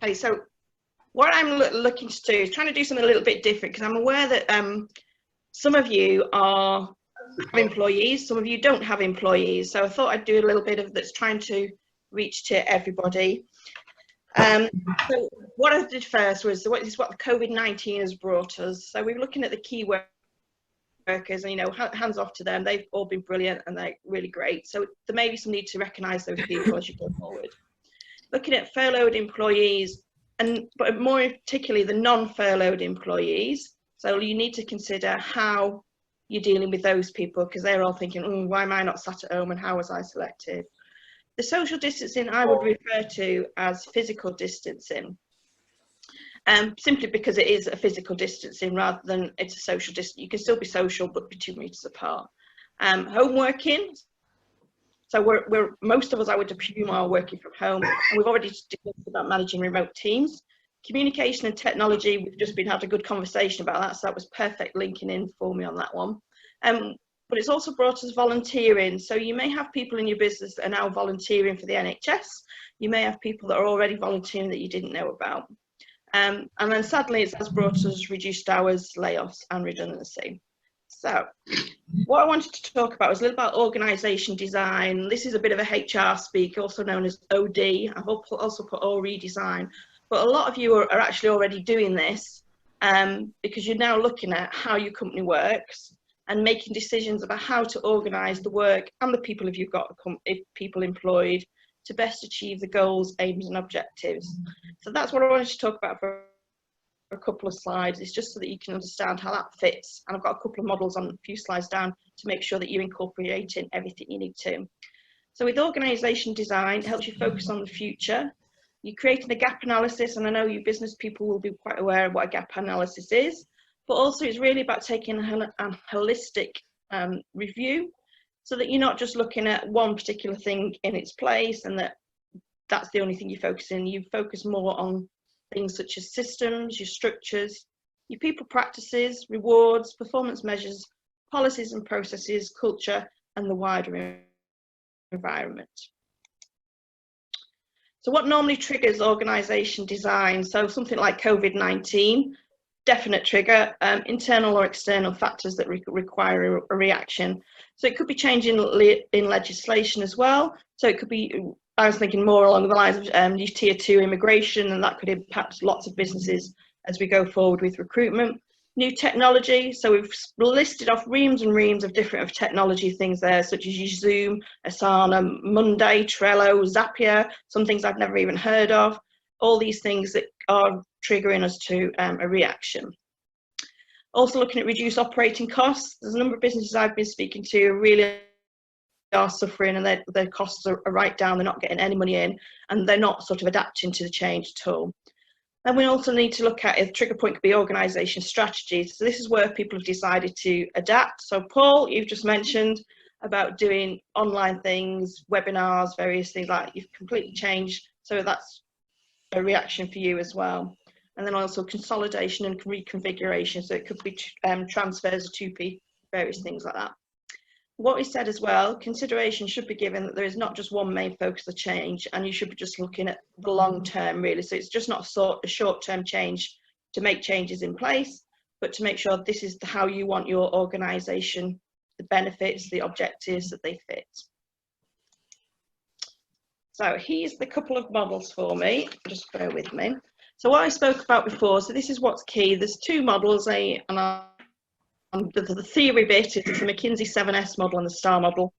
Okay, so what I'm looking to do is trying to do something a little bit different, because I'm aware that some of you have employees, some of you don't have employees. So I thought I'd do a little bit of that's trying to reach to everybody. So what I did first was what the COVID-19 has brought us. So we're looking at the key workers, and you know, hands off to them. They've all been brilliant and they're really great. So there may be some need to recognise those people as you go forward. Looking at furloughed employees, but more particularly the non-furloughed employees. So you need to consider how you're dealing with those people, because they're all thinking, why am I not sat at home and how was I selected? The social distancing I would refer to as physical distancing, simply because it is a physical distancing rather than it's a social distance. You can still be social but be 2 meters apart. Home working. So most of us, I would assume, are working from home, and we've already discussed about managing remote teams. Communication and technology, we've just been had a good conversation about that, so that was perfect linking in for me on that one. But it's also brought us volunteering. So you may have people in your business that are now volunteering for the NHS. You may have people that are already volunteering that you didn't know about. And then sadly, it has brought us reduced hours, layoffs and redundancy. So what I wanted to talk about was a little about organisation design. This is a bit of a HR speak, also known as OD. I've also put all redesign. But a lot of you are actually already doing this because you're now looking at how your company works and making decisions about how to organise the work and the people, if you've got people employed, to best achieve the goals, aims and objectives. So that's what I wanted to talk about for a couple of slides. It's just so that you can understand how that fits, and I've got a couple of models on a few slides down to make sure that you're incorporating everything you need to. So with organisation design, it helps you focus on the future. You're creating a gap analysis, and I know you business people will be quite aware of what a gap analysis is, but also it's really about taking a holistic review, so that you're not just looking at one particular thing in its place and that's the only thing you focus in. You focus more on things such as systems, your structures, your people practices, rewards, performance measures, policies and processes, culture, and the wider environment. So what normally triggers organisation design? So something like COVID-19, definite trigger, internal or external factors that require a reaction. So it could be changing in legislation as well. So it could be, I was thinking more along the lines of tier 2 immigration, and that could impact lots of businesses as we go forward with recruitment. New technology, so we've listed off reams and reams of different technology things there, such as Zoom, Asana, Monday, Trello, Zapier, some things I've never even heard of. All these things that are triggering us to a reaction. Also looking at reduced operating costs. There's a number of businesses I've been speaking to who really are suffering, and their costs are right down. They're not getting any money in, and they're not sort of adapting to the change at all. And we also need to look at, a trigger point could be organisation strategy. So this is where people have decided to adapt. So Paul, you've just mentioned about doing online things, webinars, various things like that. You've completely changed. So that's a reaction for you as well. And then also consolidation and reconfiguration. So it could be transfers of 2P, various things like that. What we said as well, consideration should be given that there is not just one main focus of change, and you should be just looking at the long term really. So it's just not a short-term change to make changes in place, but to make sure this is how you want your organisation, the benefits, the objectives, that they fit. So here's the couple of models for me, just bear with me. So what I spoke about before, so this is what's key. There's two models, the theory bit is the McKinsey 7S model and the STAR model.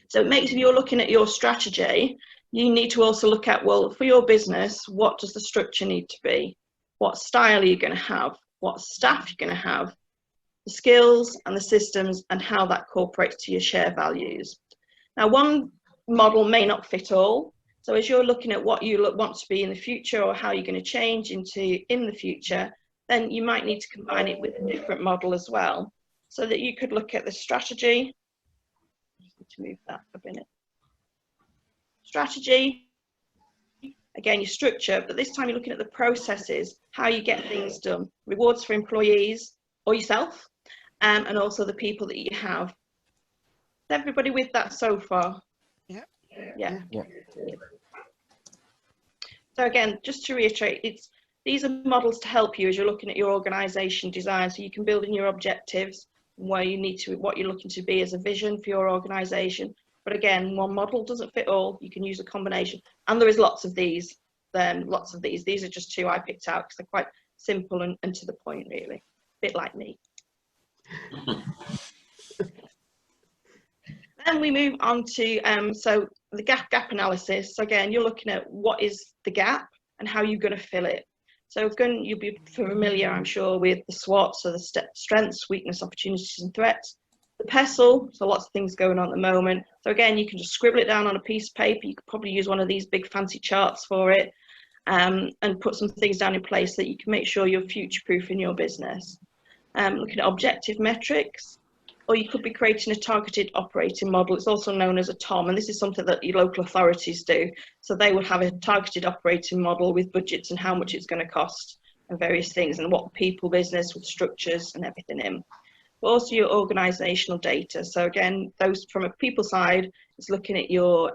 So it makes, if you're looking at your strategy, you need to also look at, well, for your business, what does the structure need to be? What style are you going to have? What staff you're going to have? The skills and the systems, and how that incorporates to your share values. Now, one model may not fit all. So as you're looking at what you want to be in the future, or how you're going to change into in the future, then you might need to combine it with a different model as well, so that you could look at the strategy. I need to move that a minute. Strategy, again, your structure, but this time you're looking at the processes, how you get things done, rewards for employees or yourself, and also the people that you have. Is everybody with that so far? Yeah. Yeah. Yeah. So again, just to reiterate, these are models to help you as you're looking at your organisation design, so you can build in your objectives, where you need to, what you're looking to be as a vision for your organisation. But again, one model doesn't fit all. You can use a combination, and there is lots of these. These are just two I picked out because they're quite simple and to the point, really. A bit like me. Then we move on to so the gap analysis. So again, you're looking at what is the gap and how you're going to fill it. So you'll be familiar, I'm sure, with the SWOT, so the strengths, weakness, opportunities and threats. The PESTLE, so lots of things going on at the moment. So again, you can just scribble it down on a piece of paper. You could probably use one of these big fancy charts for it, and put some things down in place that you can make sure you're future-proof in your business. Looking at objective metrics, or you could be creating a targeted operating model. It's also known as a TOM, and this is something that your local authorities do. So they would have a targeted operating model with budgets and how much it's going to cost and various things, and what people business with structures and everything in. But also your organisational data. So again, those from a people side is looking at your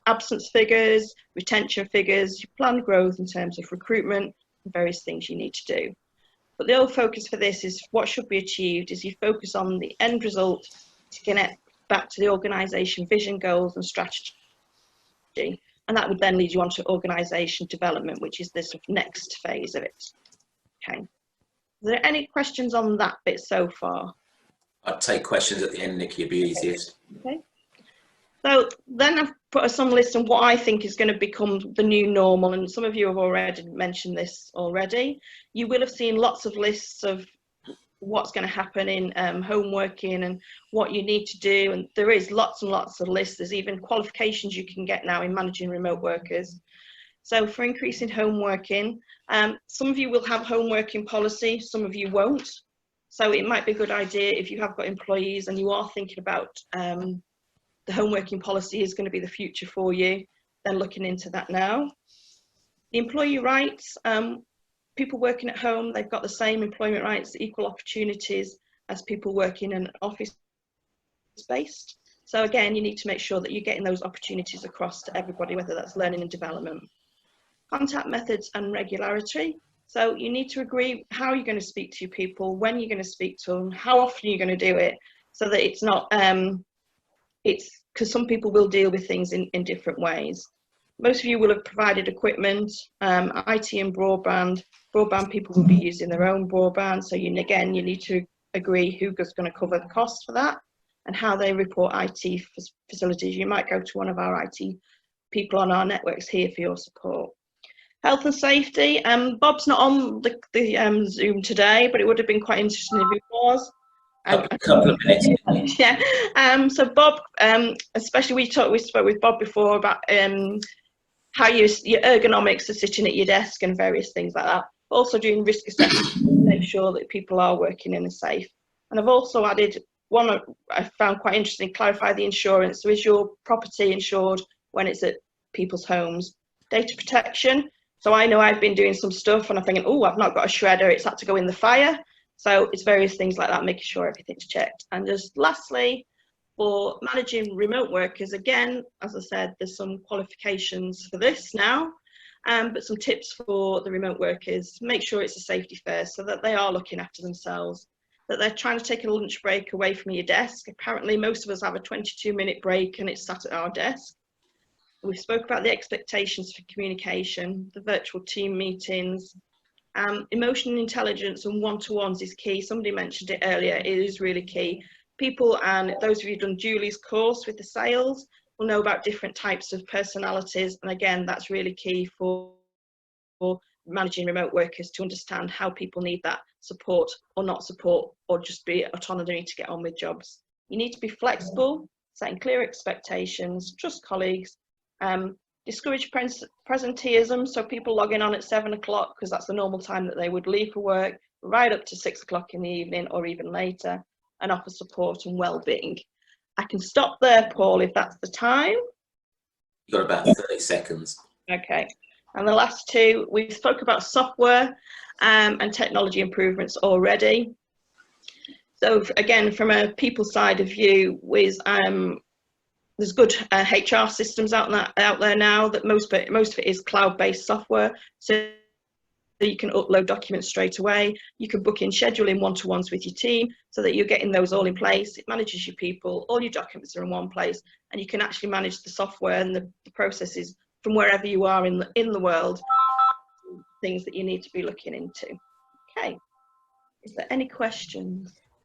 absence figures, retention figures, your planned growth in terms of recruitment, and various things you need to do. But the whole focus for this is what should be achieved is you focus on the end result to connect back to the organisation vision, goals and strategy. And that would then lead you on to organisation development, which is this next phase of it. Okay. Are there any questions on that bit so far? I'd take questions at the end, Nicky, it'd be easiest. Okay. So then I've put some list on what I think is going to become the new normal, and some of you have already mentioned this already. You will have seen lots of lists of what's going to happen in home working and what you need to do, and there is lots and lots of lists. There's even qualifications you can get now in managing remote workers. So for increasing home working, some of you will have home working policy, some of you won't. So it might be a good idea if you have got employees and you are thinking about the home working policy is going to be the future for you, then looking into that now. The employee rights, people working at home, they've got the same employment rights, equal opportunities as people working in an office space. So again, you need to make sure that you're getting those opportunities across to everybody, whether that's learning and development. Contact methods and regularity. So you need to agree how you're going to speak to your people, when you're going to speak to them, how often you're going to do it, so that it's not, it's because some people will deal with things in different ways. Most of you will have provided equipment, IT and broadband. Broadband people will be using their own broadband. So again, you need to agree who's going to cover the cost for that and how they report IT facilities. You might go to one of our IT people on our networks here for your support. Health and safety. Bob's not on the Zoom today, but it would have been quite interesting if he was. A couple of minutes. Yeah. So Bob, especially we spoke with Bob before about how your ergonomics are sitting at your desk and various things like that. Also doing risk assessment to make sure that people are working in a safe. And I've also added one I found quite interesting, clarify the insurance. So is your property insured when it's at people's homes? Data protection. So I know I've been doing some stuff and I'm thinking, oh, I've not got a shredder, it's had to go in the fire. So it's various things like that, making sure everything's checked. And just lastly, for managing remote workers, again, as I said, there's some qualifications for this now, but some tips for the remote workers. Make sure it's a safety first, so that they are looking after themselves, that they're trying to take a lunch break away from your desk. Apparently, most of us have a 22-minute break and it's sat at our desk. We've spoke about the expectations for communication, the virtual team meetings. Emotional intelligence and one-to-ones is key. Somebody mentioned it earlier. It is really key. People, and those of you who've done Julie's course with the sales, will know about different types of personalities. And again, that's really key for managing remote workers, to understand how people need that support or not support, or just be autonomy to get on with jobs. You need to be flexible, setting clear expectations, trust colleagues, discourage presenteeism, so people logging on at 7 o'clock because that's the normal time that they would leave for work, right up to 6 o'clock in the evening or even later, and offer support and well-being. I can stop there, Paul, if that's the time. You've got about 30 seconds. Okay, and the last two, we spoke about software and technology improvements already. So again, from a people side of view, with there's good HR systems out there now. That most of it is cloud-based software, so you can upload documents straight away. You can book in scheduling one-to-ones with your team so that you're getting those all in place. It manages your people, all your documents are in one place, and you can actually manage the software and the processes from wherever you are in the world. Things that you need to be looking into. Okay, is there any questions?